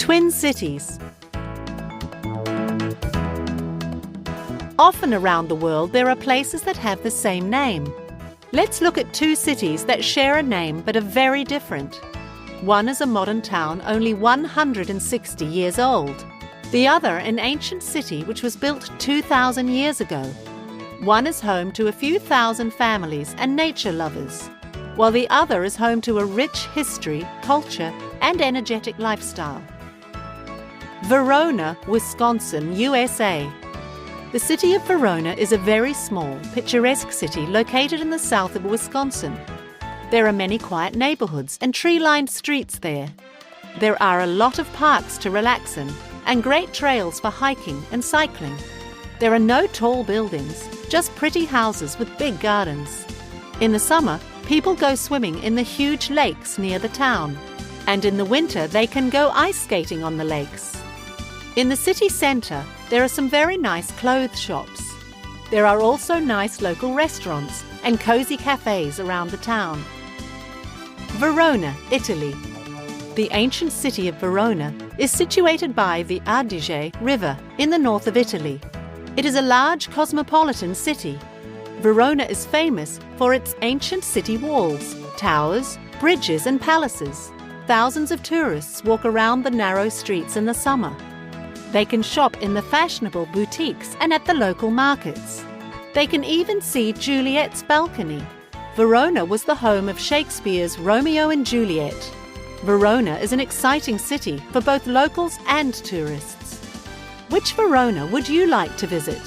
Twin cities. Often around the world there are places that have the same name. Let's look at two cities that share a name but are very different. One is a modern town only 160 years old. The other an ancient city which was built 2,000 years ago. One is home to a few thousand families and nature lovers, while the other is home to a rich history, culture, and energetic lifestyle. Verona, Wisconsin, USA. The city of Verona is a very small, picturesque city located in the south of Wisconsin. There are many quiet neighborhoods and tree-lined streets there. There are a lot of parks to relax in and great trails for hiking and cycling. There are no tall buildings, just pretty houses with big gardens. In the summer, people go swimming in the huge lakes near the town, and in the winter they can go ice skating on the lakes. In the city centre, there are some very nice clothes shops. There are also nice local restaurants and cosy cafes around the town. Verona, Italy. The ancient city of Verona is situated by the Adige River in the north of Italy. It is a large cosmopolitan city. Verona is famous for its ancient city walls, towers, bridges and palaces. Thousands of tourists walk around the narrow streets in the summer. They can shop in the fashionable boutiques and at the local markets. They can even see Juliet's balcony. Verona was the home of Shakespeare's Romeo and Juliet. Verona is an exciting city for both locals and tourists. Which Verona would you like to visit?